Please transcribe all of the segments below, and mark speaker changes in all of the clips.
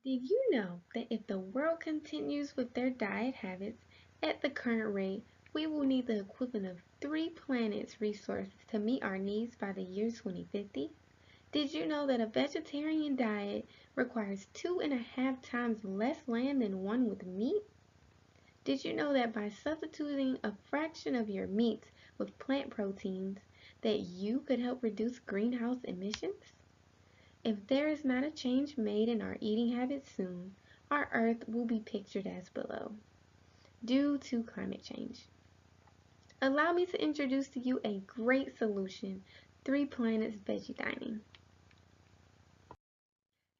Speaker 1: Did you know that if the world continues with their diet habits at the current rate, we will need the equivalent of 3 planets' resources to meet our needs by the year 2050? Did you know that a vegetarian diet requires 2.5 times less land than one with meat? Did you know that by substituting a fraction of your meats with plant proteins, that you could help reduce greenhouse emissions? If there is not a change made in our eating habits soon, our Earth will be pictured as below, due to climate change. Allow me to introduce to you a great solution, 3 planets veggie dining.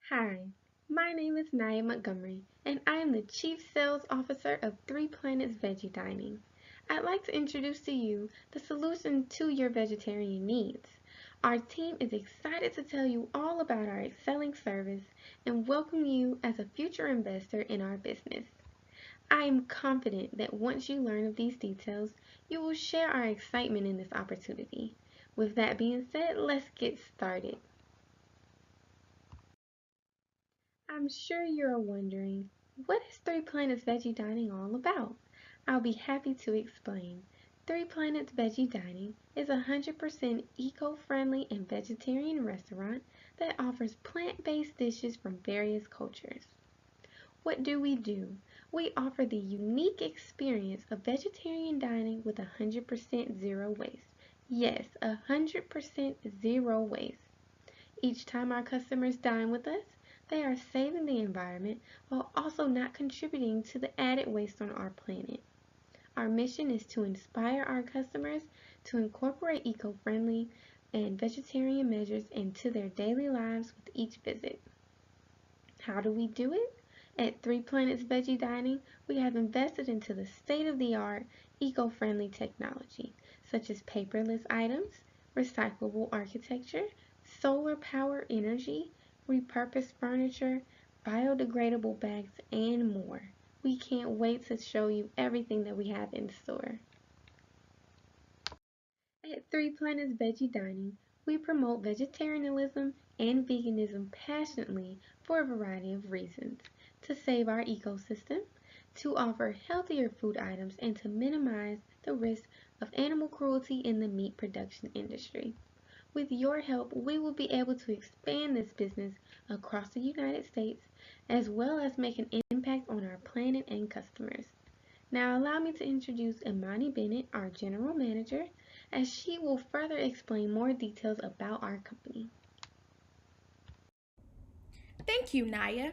Speaker 1: Hi, my name is Nia Montgomery, and I am the Chief Sales Officer of 3 planets veggie dining. I'd like to introduce to you the solution to your vegetarian needs. Our team is excited to tell you all about our excelling service and welcome you as a future investor in our business. I am confident that once you learn of these details, you will share our excitement in this opportunity. With that being said, let's get started. I'm sure you're wondering, what is 3 Planets Veggie Dining all about? I'll be happy to explain. 3 Planets Veggie Dining is a 100% eco-friendly and vegetarian restaurant that offers plant-based dishes from various cultures. What do? We offer the unique experience of vegetarian dining with 100% zero waste. Yes, 100% zero waste. Each time our customers dine with us, they are saving the environment while also not contributing to the added waste on our planet. Our mission is to inspire our customers to incorporate eco-friendly and vegetarian measures into their daily lives with each visit. How do we do it? At 3 Planets Veggie Dining, we have invested into the state-of-the-art eco-friendly technology, such as paperless items, recyclable architecture, solar power energy, repurposed furniture, biodegradable bags, and more. We can't wait to show you everything that we have in store. At 3 Planets Veggie Dining, we promote vegetarianism and veganism passionately for a variety of reasons: to save our ecosystem, to offer healthier food items, and to minimize the risk of animal cruelty in the meat production industry. With your help, we will be able to expand this business across the United States, as well as make an impact on our planet and customers. Now allow me to introduce Imani Bennett, our General Manager, as she will further explain more details about our company.
Speaker 2: Thank you, Naya.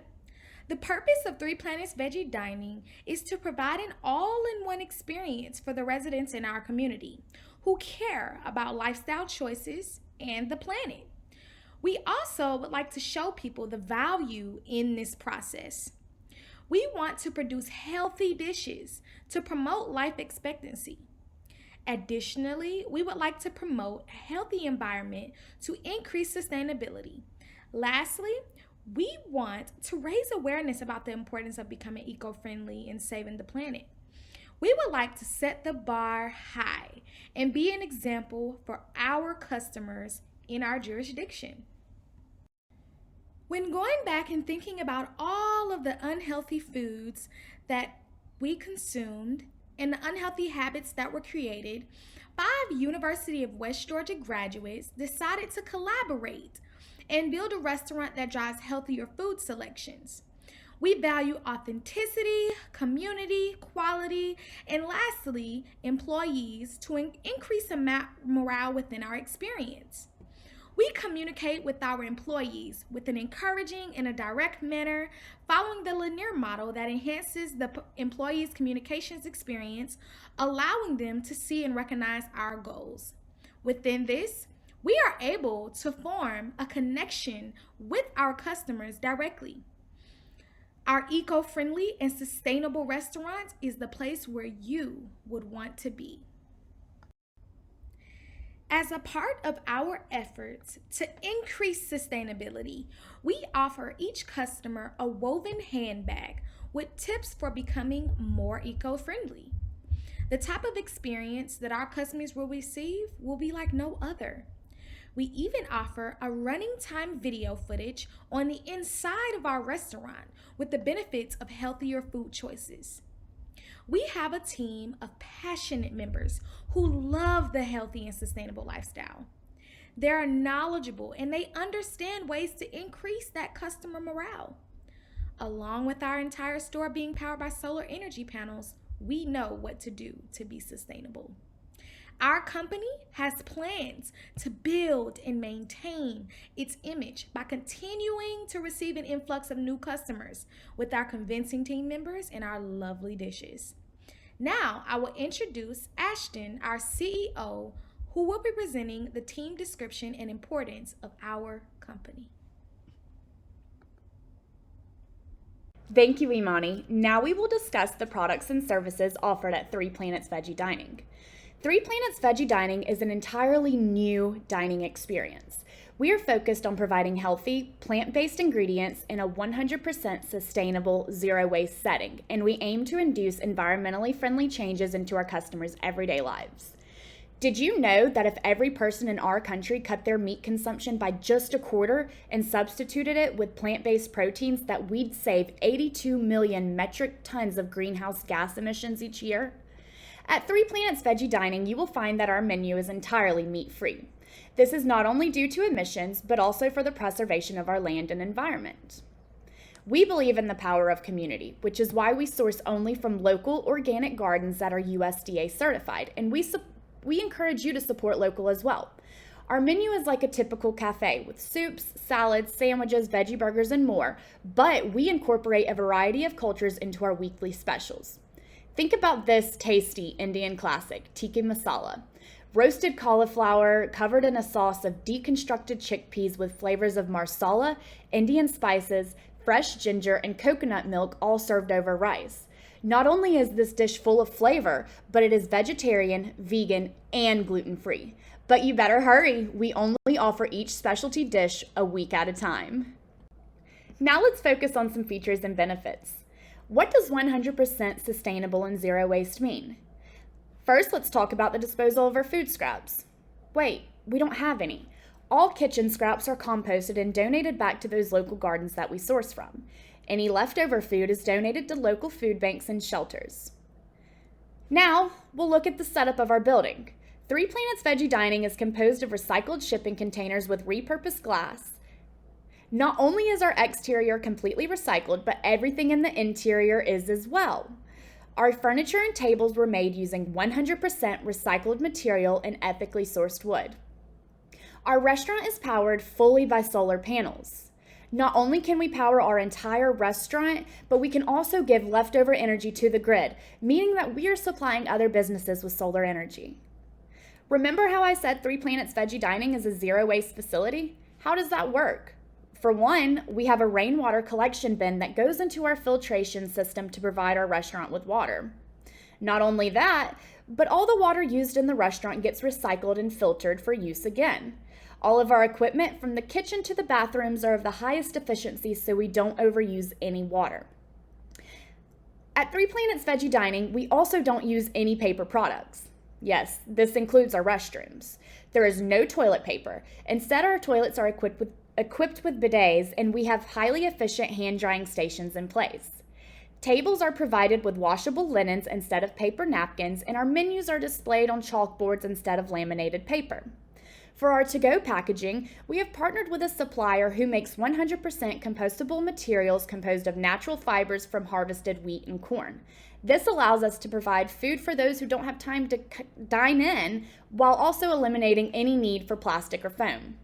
Speaker 2: The purpose of 3 Planets Veggie Dining is to provide an all in one experience for the residents in our community who care about lifestyle choices and the planet. We also would like to show people the value in this process. We want to produce healthy dishes to promote life expectancy. Additionally, we would like to promote a healthy environment to increase sustainability. Lastly, we want to raise awareness about the importance of becoming eco friendly and saving the planet. We would like to set the bar high and be an example for our customers in our jurisdiction. When going back and thinking about all of the unhealthy foods that we consumed and the unhealthy habits that were created, 5 University of West Georgia graduates decided to collaborate and build a restaurant that drives healthier food selections. We value authenticity, community, quality, and lastly, employees to increase the morale within our experience. We communicate with our employees with an encouraging and a direct manner, following the linear model that enhances the employees' communications experience, allowing them to see and recognize our goals. Within this, we are able to form a connection with our customers directly. Our eco friendly and sustainable restaurant is the place where you would want to be. As a part of our efforts to increase sustainability, we offer each customer a woven handbag with tips for becoming more eco friendly. The type of experience that our customers will receive will be like no other. We even offer a running time video footage on the inside of our restaurant with the benefits of healthier food choices. We have a team of passionate members who love the healthy and sustainable lifestyle. They are knowledgeable and they understand ways to increase that customer morale. Along with our entire store being powered by solar energy panels, we know what to do to be sustainable. Our company has plans to build and maintain its image by continuing to receive an influx of new customers with our convincing team members and our lovely dishes. Now, I will introduce Ashton, our CEO, who will be presenting the team description and importance of our company.
Speaker 3: Thank you, Imani. Now we will discuss the products and services offered at Three Planets Veggie Dining. Three Planets Veggie Dining is an entirely new dining experience. We are focused on providing healthy, plant-based ingredients in a 100% sustainable, zero-waste setting, and we aim to induce environmentally friendly changes into our customers' everyday lives. Did you know that if every person in our country cut their meat consumption by just a quarter and substituted it with plant-based proteins, that we'd save 82 million metric tons of greenhouse gas emissions each year? At Three Planets Veggie Dining, you will find that our menu is entirely meat-free. This is not only due to emissions, but also for the preservation of our land and environment. We believe in the power of community, which is why we source only from local organic gardens that are USDA certified, and we encourage you to support local as well. Our menu is like a typical cafe with soups, salads, sandwiches, veggie burgers, and more, but we incorporate a variety of cultures into our weekly specials. Think about this tasty Indian classic, tikka masala. Roasted cauliflower covered in a sauce of deconstructed chickpeas with flavors of marsala, Indian spices, fresh ginger, and coconut milk, all served over rice. Not only is this dish full of flavor, but it is vegetarian, vegan, and gluten-free. But you better hurry, we only offer each specialty dish a week at a time. Now let's focus on some features and benefits. What does 100% sustainable and zero waste mean? First, let's talk about the disposal of our food scraps. Wait, we don't have any. All kitchen scraps are composted and donated back to those local gardens that we source from. Any leftover food is donated to local food banks and shelters. Now, we'll look at the setup of our building. Three Planets Veggie Dining is composed of recycled shipping containers with repurposed glass. Not only is our exterior completely recycled, but everything in the interior is as well. Our furniture and tables were made using 100% recycled material and ethically sourced wood. Our restaurant is powered fully by solar panels. Not only can we power our entire restaurant, but we can also give leftover energy to the grid, meaning that we are supplying other businesses with solar energy. Remember how I said Three Planets Veggie Dining is a zero-waste facility? How does that work? For one, we have a rainwater collection bin that goes into our filtration system to provide our restaurant with water. Not only that, but all the water used in the restaurant gets recycled and filtered for use again. All of our equipment from the kitchen to the bathrooms are of the highest efficiency, so we don't overuse any water. At Three Planets Veggie Dining, we also don't use any paper products. Yes, this includes our restrooms. There is no toilet paper. Instead, our toilets are equipped with bidets, and we have highly efficient hand drying stations in place. Tables are provided with washable linens instead of paper napkins, and our menus are displayed on chalkboards instead of laminated paper. For our to-go packaging, we have partnered with a supplier who makes 100% compostable materials composed of natural fibers from harvested wheat and corn. This allows us to provide food for those who don't have time to dine in, while also eliminating any need for plastic or foam.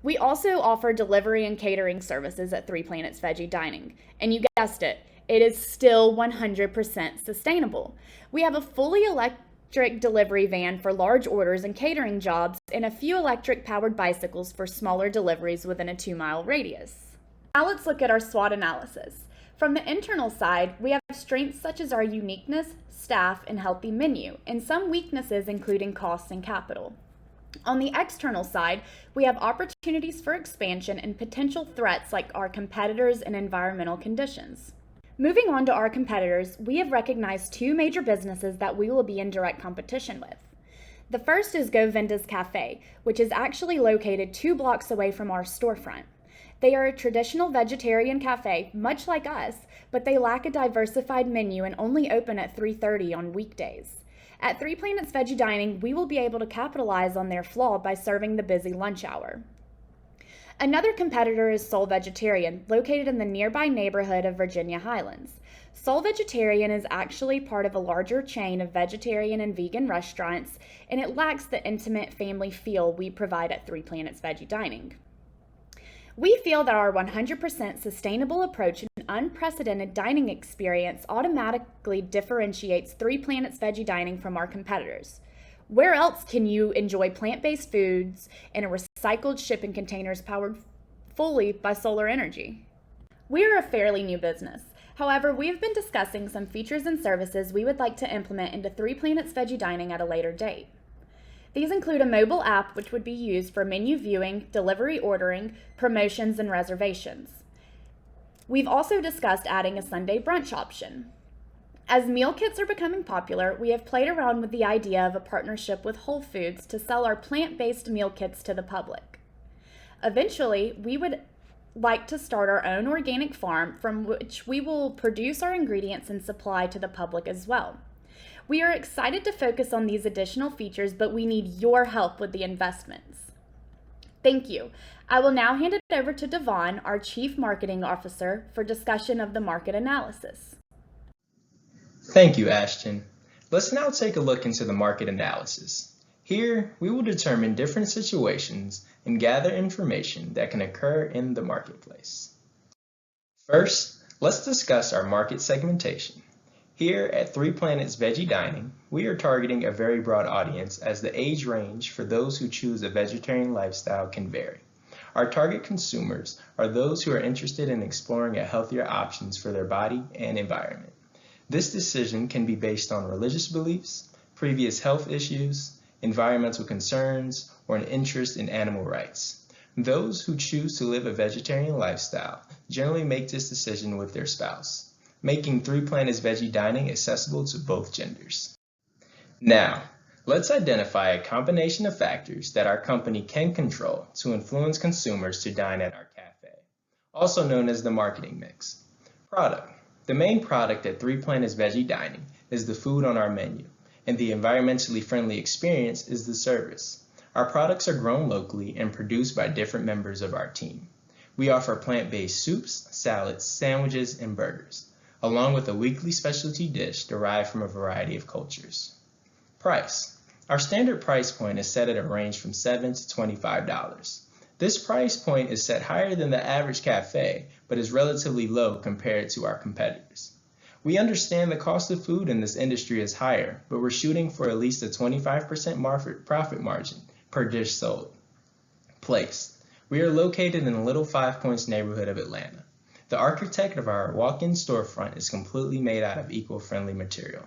Speaker 3: We also offer delivery and catering services at Three Planets Veggie Dining. And you guessed it, it is still 100% sustainable. We have a fully electric delivery van for large orders and catering jobs, and a few electric-powered bicycles for smaller deliveries within a 2-mile radius. Now let's look at our SWOT analysis. From the internal side, we have strengths such as our uniqueness, staff, and healthy menu, and some weaknesses including costs and capital. On the external side, we have opportunities for expansion and potential threats like our competitors and environmental conditions. Moving on to our competitors, we have recognized 2 major businesses that we will be in direct competition with. The first is Go Venda's Cafe, which is actually located 2 blocks away from our storefront. They are a traditional vegetarian cafe, much like us, but they lack a diversified menu and only open at 3:30 on weekdays. At Three Planets Veggie Dining, we will be able to capitalize on their flaw by serving the busy lunch hour. Another competitor is Soul Vegetarian, located in the nearby neighborhood of Virginia Highlands. Soul Vegetarian is actually part of a larger chain of vegetarian and vegan restaurants, and it lacks the intimate family feel we provide at Three Planets Veggie Dining. We feel that our 100% sustainable approach and unprecedented dining experience automatically differentiates Three Planets Veggie Dining from our competitors. Where else can you enjoy plant-based foods in a recycled shipping containers powered fully by solar energy? We are a fairly new business. However, we have been discussing some features and services we would like to implement into Three Planets Veggie Dining at a later date. These include a mobile app which would be used for menu viewing, delivery ordering, promotions, and reservations. We've also discussed adding a Sunday brunch option. As meal kits are becoming popular, we have played around with the idea of a partnership with Whole Foods to sell our plant-based meal kits to the public. Eventually, we would like to start our own organic farm from which we will produce our ingredients and supply to the public as well. We are excited to focus on these additional features, but we need your help with the investments. Thank you. I will now hand it over to Devon, our Chief Marketing Officer, for discussion of the market analysis.
Speaker 4: Thank you, Ashton. Let's now take a look into the market analysis. Here, we will determine different situations and gather information that can occur in the marketplace. First, let's discuss our market segmentation. Here at Three Planets Veggie Dining, we are targeting a very broad audience as the age range for those who choose a vegetarian lifestyle can vary. Our target consumers are those who are interested in exploring healthier options for their body and environment. This decision can be based on religious beliefs, previous health issues, environmental concerns, or an interest in animal rights. Those who choose to live a vegetarian lifestyle generally make this decision with their spouse, making Three Planets Veggie Dining accessible to both genders. Now, let's identify a combination of factors that our company can control to influence consumers to dine at our cafe, also known as the marketing mix. Product. The main product at Three Planets Veggie Dining is the food on our menu, and the environmentally friendly experience is the service. Our products are grown locally and produced by different members of our team. We offer plant-based soups, salads, sandwiches, and burgers, along with a weekly specialty dish derived from a variety of cultures. Price. Our standard price point is set at a range from $7 to $25. This price point is set higher than the average cafe, but is relatively low compared to our competitors. We understand the cost of food in this industry is higher, but we're shooting for at least a 25% profit margin per dish sold. Place. We are located in the Little Five Points neighborhood of Atlanta. The architect of our walk-in storefront is completely made out of eco-friendly material.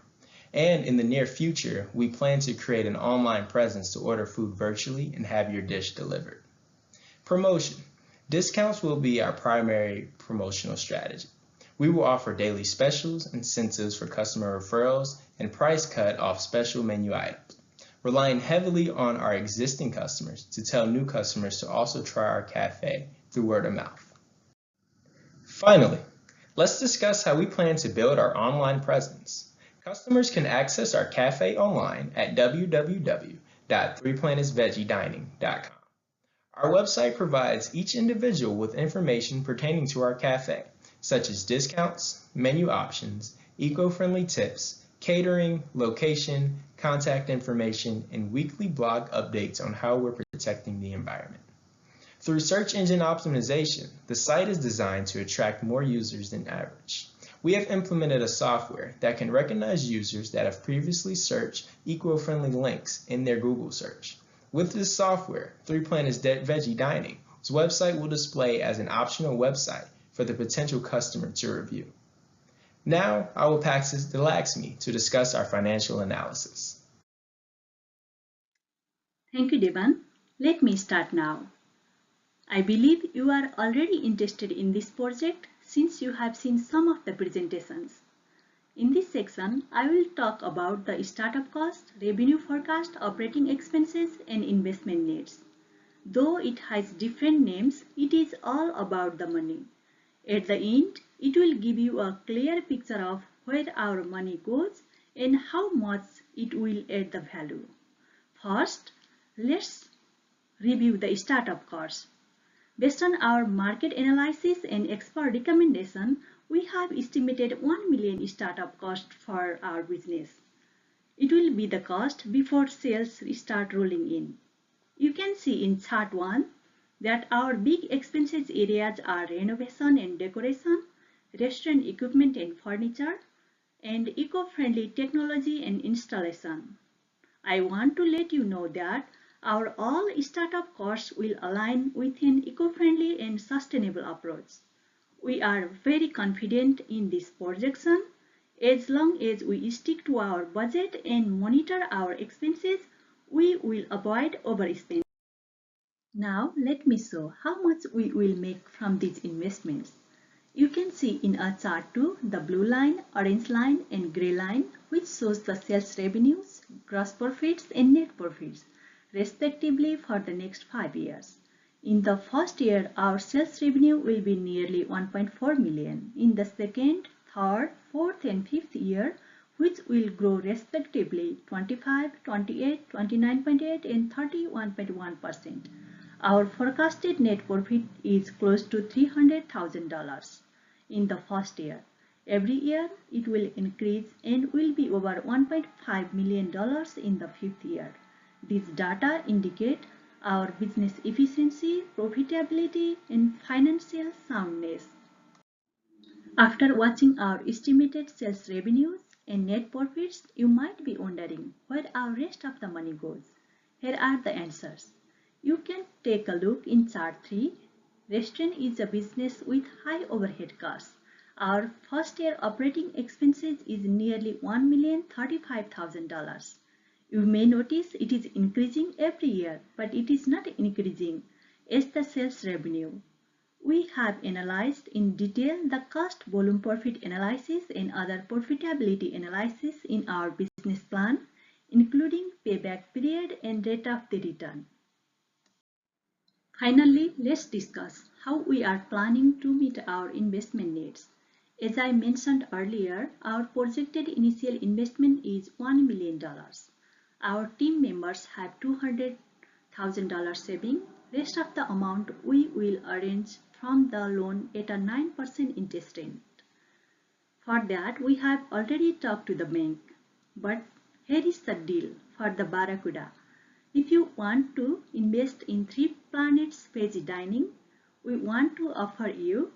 Speaker 4: And in the near future, we plan to create an online presence to order food virtually and have your dish delivered. Promotion. Discounts will be our primary promotional strategy. We will offer daily specials, incentives for customer referrals, and price cut off special menu items, relying heavily on our existing customers to tell new customers to also try our cafe through word of mouth. Finally, let's discuss how we plan to build our online presence. Customers can access our cafe online at www.threeplanetsveggiedining.com. Our website provides each individual with information pertaining to our cafe, such as discounts, menu options, eco-friendly tips, catering, location, contact information, and weekly blog updates on how we're protecting the environment. Through search engine optimization, the site is designed to attract more users than average. We have implemented a software that can recognize users that have previously searched eco-friendly links in their Google search. With this software, Three Planets Veggie Dining's website will display as an optional website for the potential customer to review. Now, I will pass it to Laxmi to discuss our financial analysis.
Speaker 5: Thank you, Devon. Let me start now. I believe you are already interested in this project since you have seen some of the presentations. In this section, I will talk about the startup cost, revenue forecast, operating expenses, and investment needs. Though it has different names, it is all about the money. At the end, it will give you a clear picture of where our money goes and how much it will add the value. First, let's review the startup cost. Based on our market analysis and expert recommendation, we have estimated 1 million startup cost for our business. It will be the cost before sales start rolling in. You can see in chart 1 that our big expenses areas are renovation and decoration, restaurant equipment and furniture, and eco-friendly technology and installation. I want to let you know that our all startup costs will align with an eco-friendly and sustainable approach. We are very confident in this projection. As long as we stick to our budget and monitor our expenses, we will avoid overspending. Now let me show how much we will make from these investments. You can see in a chart 2 the blue line, orange line and grey line which shows the sales revenues, gross profits and net profits respectively for the next 5 years. In the first year, our sales revenue will be nearly 1.4 million. In the second, third, fourth and fifth year, which will grow respectively 25, 28, 29.8 and 31.1%. Our forecasted net profit is close to $300,000 in the first year. Every year it will increase and will be over $1.5 million in the fifth year. These data indicate our business efficiency, profitability, and financial soundness. After watching our estimated sales revenues and net profits, you might be wondering where our rest of the money goes. Here are the answers. You can take a look in chart 3. Restaurant is a business with high overhead costs. Our first year operating expenses is nearly $1,035,000. You may notice it is increasing every year, but it is not increasing as the sales revenue. We have analyzed in detail the cost volume profit analysis and other profitability analysis in our business plan, including payback period and rate of the return. Finally, let's discuss how we are planning to meet our investment needs. As I mentioned earlier, our projected initial investment is $1 million. Our team members have $200,000 saving. Rest of the amount we will arrange from the loan at a 9% interest rate. For that, we have already talked to the bank. But here is the deal for the Barracuda. If you want to invest in 3 Planets Veggie Dining, we want to offer you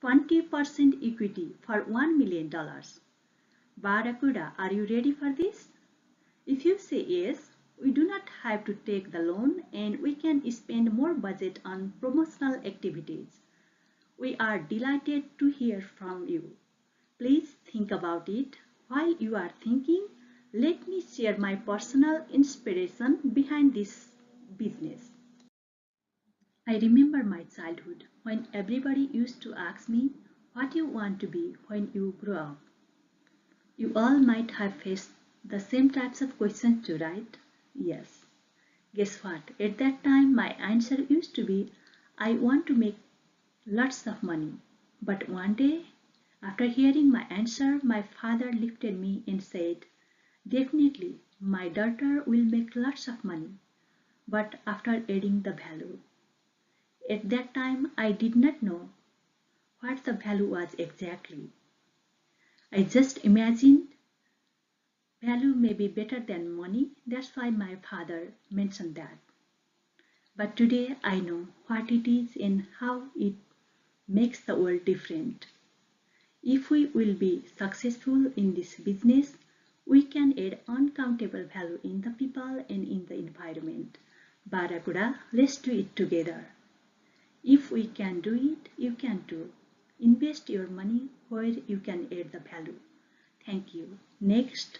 Speaker 5: 20% equity for $1 million. Barracuda, are you ready for this? If you say yes, we do not have to take the loan and we can spend more budget on promotional activities. We are delighted to hear from you. Please think about it. While you are thinking, let me share my personal inspiration behind this business. I remember my childhood when everybody used to ask me what you want to be when you grow up. You all might have faced the same types of questions too, right? Yes. Guess what? At that time, my answer used to be, I want to make lots of money. But one day, after hearing my answer, my father lifted me and said, definitely, my daughter will make lots of money, but after adding the value. At that time, I did not know what the value was exactly. I just imagined value may be better than money. That's why my father mentioned that. But today I know what it is and how it makes the world different. If we will be successful in this business, we can add uncountable value in the people and in the environment. Barracuda, let's do it together. If we can do it, you can too. Invest your money where you can add the value. Thank you. Next,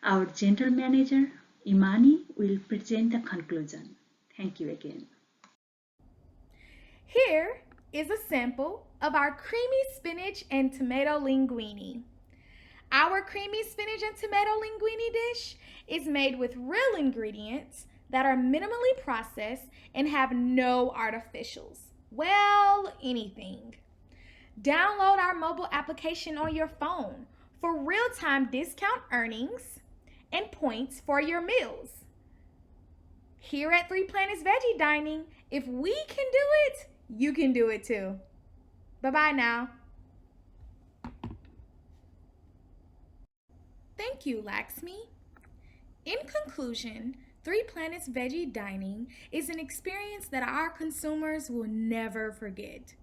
Speaker 5: our General Manager, Imani, will present the conclusion. Thank you again.
Speaker 2: Here is a sample of our creamy spinach and tomato linguine. Our creamy spinach and tomato linguine dish is made with real ingredients that are minimally processed and have no artificials. Well, anything. Download our mobile application on your phone for real-time discount earnings and points for your meals. Here at Three Planets Veggie Dining, if we can do it, you can do it too. Bye-bye now. Thank you, Laxmi. In conclusion, Three Planets Veggie Dining is an experience that our consumers will never forget.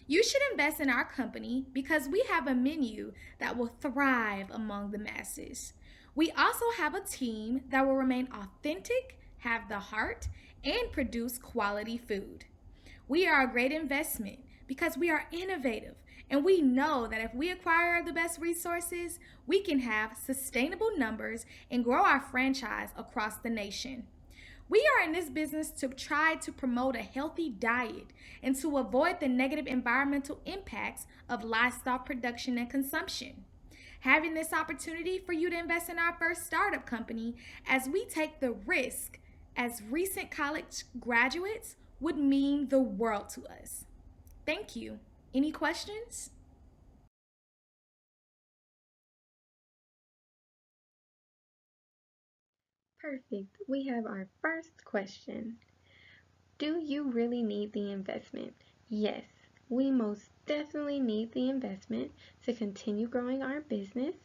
Speaker 2: You should invest in our company because we have a menu that will thrive among the masses. We also have a team that will remain authentic, have the heart, and produce quality food. We are a great investment because we are innovative and we know that if we acquire the best resources, we can have sustainable numbers and grow our franchise across the nation. We are in this business to try to promote a healthy diet and to avoid the negative environmental impacts of livestock production and consumption. Having this opportunity for you to invest in our first startup company as we take the risk as recent college graduates would mean the world to us. Thank you. Any questions?
Speaker 1: Perfect. We have our first question. Do you really need the investment? Yes, we most definitely need the investment to continue growing our business.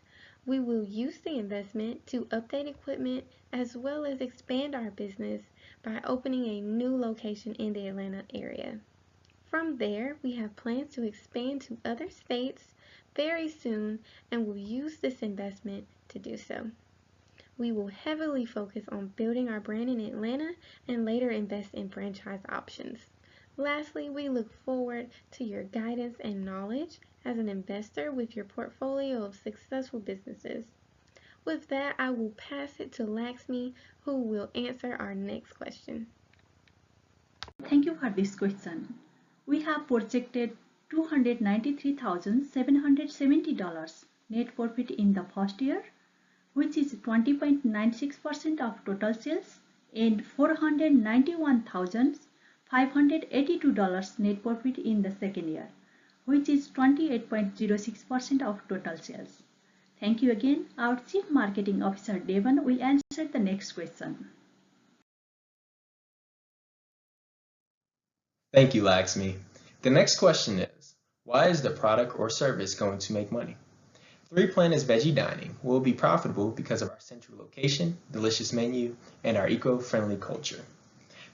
Speaker 1: We will use the investment to update equipment as well as expand our business by opening a new location in the Atlanta area. From there, we have plans to expand to other states very soon and will use this investment to do so. We will heavily focus on building our brand in Atlanta and later invest in franchise options. Lastly, we look forward to your guidance and knowledge as an investor with your portfolio of successful businesses. With that, I will pass it to Laxmi, who will answer our next question.
Speaker 5: Thank you for this question. We have projected $293,770 net profit in the first year, which is 20.96% of total sales, and $491,582 net profit in the second year, which is 28.06% of total sales. Thank you again. Our Chief Marketing Officer Devon will answer the next question.
Speaker 4: Thank you, Laxmi. The next question is, why is the product or service going to make money? Three Planets Veggie Dining will be profitable because of our central location, delicious menu, and our eco-friendly culture.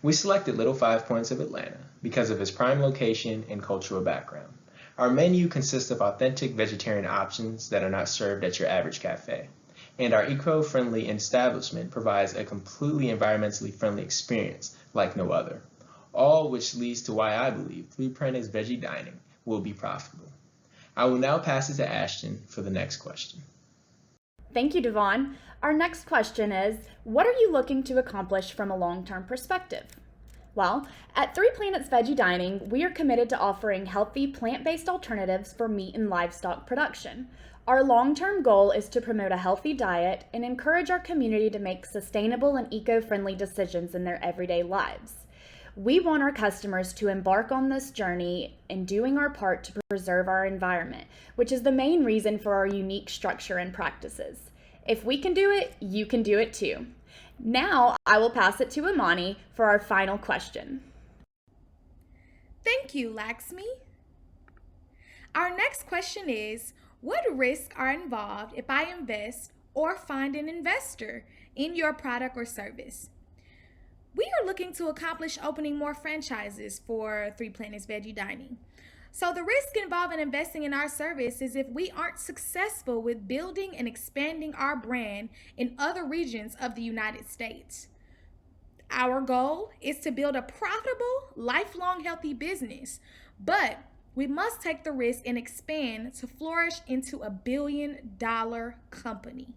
Speaker 4: We selected Little Five Points of Atlanta because of its prime location and cultural background. Our menu consists of authentic vegetarian options that are not served at your average cafe. And our eco-friendly establishment provides a completely environmentally friendly experience like no other. All which leads to why I believe Three Planets Veggie Dining will be profitable. I will now pass it to Ashton for the next question.
Speaker 3: Thank you, Devon. Our next question is, what are you looking to accomplish from a long-term perspective? Well, at Three Planets Veggie Dining, we are committed to offering healthy plant-based alternatives for meat and livestock production. Our long-term goal is to promote a healthy diet and encourage our community to make sustainable and eco-friendly decisions in their everyday lives. We want our customers to embark on this journey in doing our part to preserve our environment, which is the main reason for our unique structure and practices. If we can do it, you can do it too. Now, I will pass it to Imani for our final question.
Speaker 2: Thank you, Laxmi. Our next question is, what risks are involved if I invest or find an investor in your product or service? We are looking to accomplish opening more franchises for Three Planets Veggie Dining. So the risk involved in investing in our service is if we aren't successful with building and expanding our brand in other regions of the United States. Our goal is to build a profitable, lifelong healthy business, but we must take the risk and expand to flourish into a billion-dollar company.